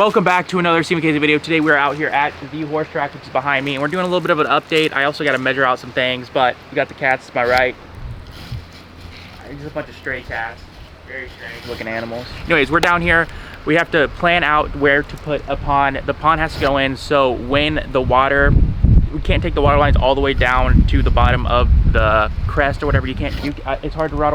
Welcome back to another CMKZ video. Today we're out here at the horse track, which is behind me, and we're doing a little bit of an update. I also got to measure out some things, but we got the cats to my right. Just a bunch of stray cats, very strange looking animals. Anyways, we're down here. We have to plan out where to put a pond. The pond has to go in, so when the water, we can't take the water lines all the way down to the bottom of the crest or whatever. It's hard to run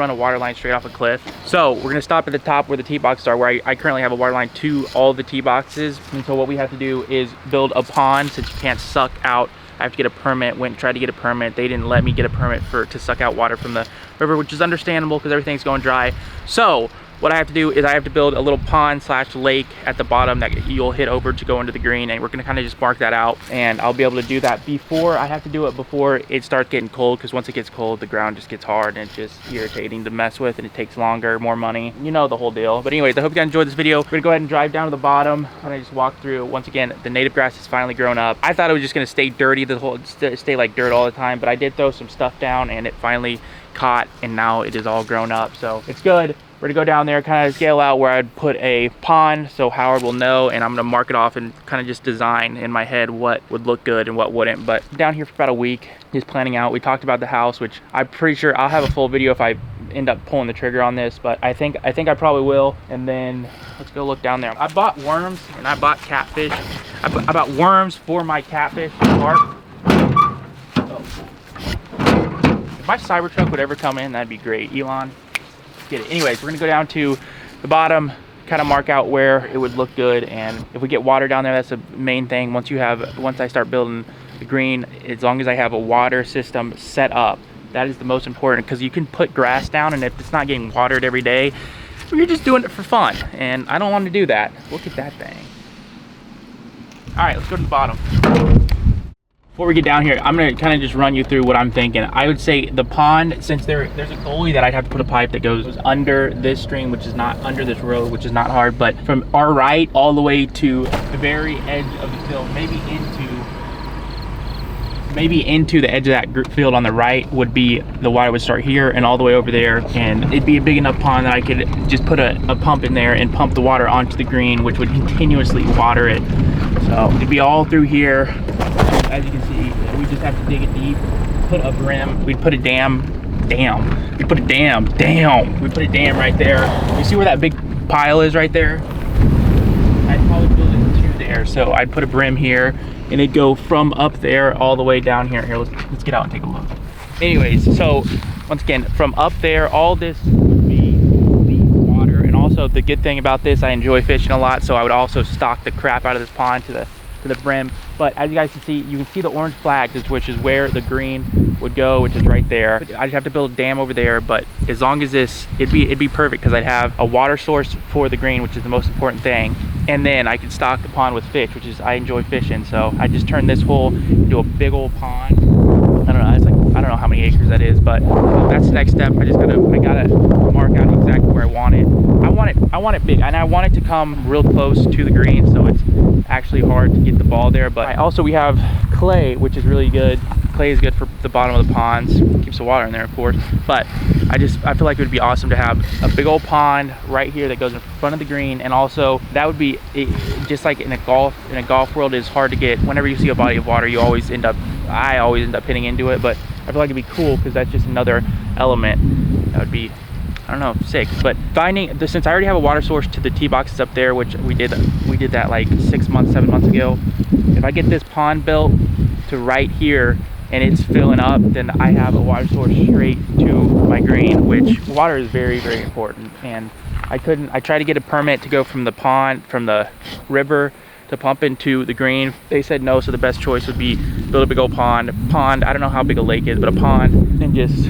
a water line straight off a cliff. So we're gonna stop at the top where the tee boxes are, where I currently have a water line to all the tee boxes. And so what we have to do is build a pond, since you can't suck out. I have to get a permit. Went and tried to get a permit. They didn't let me get a permit to suck out water from the river, which is understandable because everything's going dry. So what I have to do is I have to build a little pond slash lake at the bottom that you'll hit over to go into the green, and we're gonna kind of just mark that out, and I'll be able to do that before I have to do it before it starts getting cold, because once it gets cold, the ground just gets hard and it's just irritating to mess with, and it takes longer, more money, you know the whole deal. But anyways, I hope you guys enjoyed this video. We're gonna go ahead and drive down to the bottom, and I just walk through. Once again, the native grass is finally grown up. I thought it was just gonna stay dirty, stay like dirt all the time, but I did throw some stuff down and it finally caught, and now it is all grown up, so it's good. We're gonna go down there, kind of scale out where I'd put a pond so Howard will know, and I'm gonna mark it off and kind of just design in my head what would look good and what wouldn't. But down here for about a week, just planning out. We talked about the house, which I'm pretty sure I'll have a full video if I end up pulling the trigger on this, but I think I probably will. And then let's go look down there. I bought worms and I bought catfish. I bought worms for my catfish carp. Oh. If my Cybertruck would ever come in, that'd be great. Elon, get it. Anyways, we're gonna go down to the bottom, kind of mark out where it would look good, and if we get water down there, that's the main thing. Once I start building the green, as long as I have a water system set up, that is the most important, because you can put grass down, and if it's not getting watered every day, you're just doing it for fun, and I don't want to do that. Look at that thing. All right, let's go to the bottom. Before we get down here, I'm gonna kind of just run you through what I'm thinking. I would say the pond, since there's a gully that I'd have to put a pipe that goes under this stream, which is not under this road, which is not hard, but from our right all the way to the very edge of the field, maybe into the edge of that field on the right, would be the water would start here and all the way over there, and it'd be a big enough pond that I could just put a pump in there and pump the water onto the green, which would continuously water it. So it'd be all through here. As you can see, we just have to dig it deep, put a brim, we'd put a dam right there. You see where that big pile is right there? I'd probably build it to there. So I'd put a brim here, and it'd go from up there all the way down here. Here, let's get out and take a look. Anyways, so once again, from up there, all this would be the water. And also the good thing about this, I enjoy fishing a lot, so I would also stock the crap out of this pond to the brim. But as you guys can see, you can see the orange flags, which is where the green would go, which is right there. I'd have to build a dam over there, but as long as this, it'd be perfect, because I'd have a water source for the green, which is the most important thing, and then I could stock the pond with fish, which is, I enjoy fishing, so I just turned this hole into a big old pond. I don't know, it's like, I don't know how many acres that is, but that's the next step. I gotta mark out exactly where I want it. I want it big, and I want it to come real close to the green, so it's actually hard to get the ball there. But also we have clay, which is really good. Clay is good for the bottom of the ponds, keeps the water in there, of course. But I feel like it would be awesome to have a big old pond right here that goes in front of the green, and also that would be just like in a golf world, is hard to get. Whenever you see a body of water, I always end up hitting into it. But I feel like it'd be cool, because that's just another element that would be, I don't know, sick. But since I already have a water source to the tee boxes up there, which we did that like 7 months ago. If I get this pond built to right here and it's filling up, then I have a water source straight to my green, which water is very, very important. And I tried to get a permit to go from the river to pump into the green. They said no, so the best choice would be build a big old pond. I don't know how big a lake is, but a pond, and just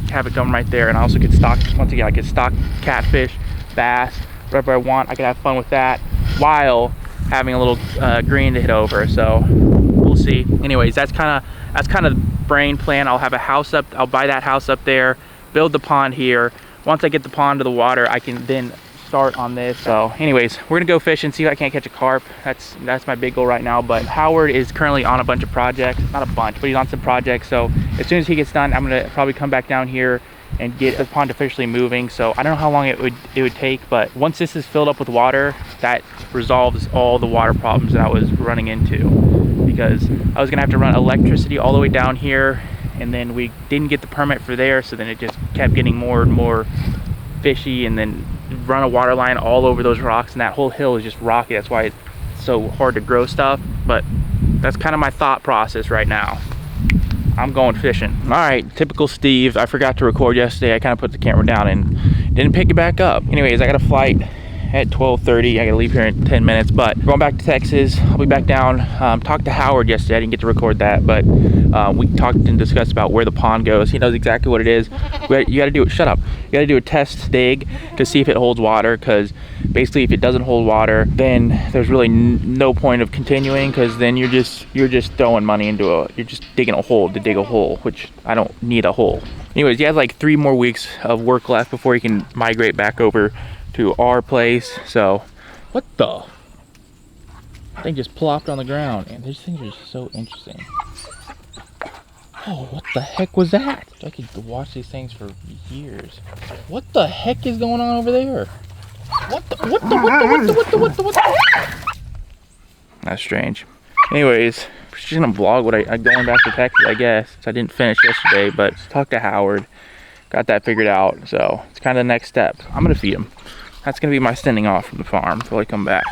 have it come right there. And I also could stock, once again, I could stock catfish, bass, whatever I want. I could have fun with that while having a little green to hit over. So we'll see. Anyways, that's kind of the brain plan. I'll have a house up, I'll buy that house up there, build the pond here. Once I get the pond to the water, I can then start on this. So anyways, we're gonna go fish and see if I can't catch a carp. That's my big goal right now. But Howard is currently on a bunch of projects, not a bunch, but he's on some projects. So as soon as he gets done, I'm gonna probably come back down here and get the pond officially moving. So I don't know how long it would take, but once this is filled up with water, that resolves all the water problems that I was running into, because I was gonna have to run electricity all the way down here, and then we didn't get the permit for there, so then it just kept getting more and more fishy, and then run a water line all over those rocks, and that whole hill is just rocky. That's why it's so hard to grow stuff. But that's kind of my thought process right now. I'm going fishing. All right, typical Steve. I forgot to record yesterday. I kind of put the camera down and didn't pick it back up. Anyways, I got a flight at 12:30. I gotta leave here in 10 minutes, but going back to Texas. I'll be back down. Talked to Howard yesterday. I didn't get to record that, but we talked and discussed about where the pond goes. He knows exactly what it is. You gotta do it, shut up. You gotta do a test dig to see if it holds water, because basically if it doesn't hold water, then there's really no point of continuing, because then you're just throwing money into you're just digging a hole to dig a hole, which I don't need a hole. Anyways, he has like 3 more weeks of work left before he can migrate back over to our place. So what the thing just plopped on the ground, and these things are so interesting. Oh, what the heck was that? I could watch these things for years. What the heck is going on over there? What the? That's strange. Anyways, just gonna vlog what I'm going back to Texas, I guess. So I didn't finish yesterday, but talked to Howard, got that figured out. So it's kind of the next step. I'm gonna feed him. That's gonna be my sending off from the farm until I come back.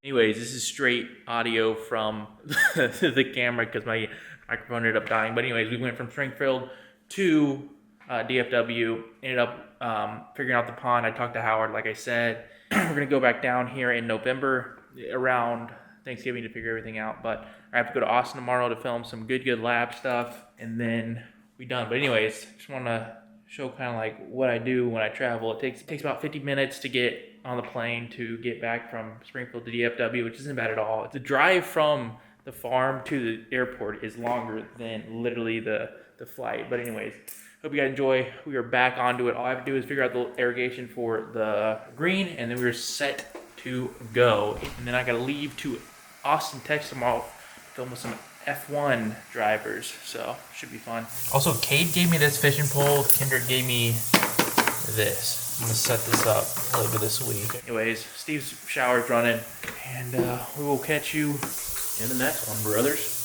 Anyways, this is straight audio from the camera because my microphone ended up dying. But anyways, we went from Springfield to DFW, ended up figuring out the pond. I talked to Howard, like I said. We're gonna go back down here in November around Thanksgiving to figure everything out. But I have to go to Austin tomorrow to film some good lab stuff, and then we done. But anyways, just wanna show kind of like what I do when I travel. It takes about 50 minutes to get on the plane to get back from Springfield to DFW, which isn't bad at all. The drive from the farm to the airport is longer than literally the flight. But anyways, hope you guys enjoy. We are back onto it. All I have to do is figure out the irrigation for the green, and then we're set to go. And then I gotta leave to Austin, Texas tomorrow, film with some F1 drivers, so should be fun. Also, Cade gave me this fishing pole. Kendrick gave me this. I'm gonna set this up later this week. Anyways, Steve's shower's running, and we will catch you in the next one, brothers.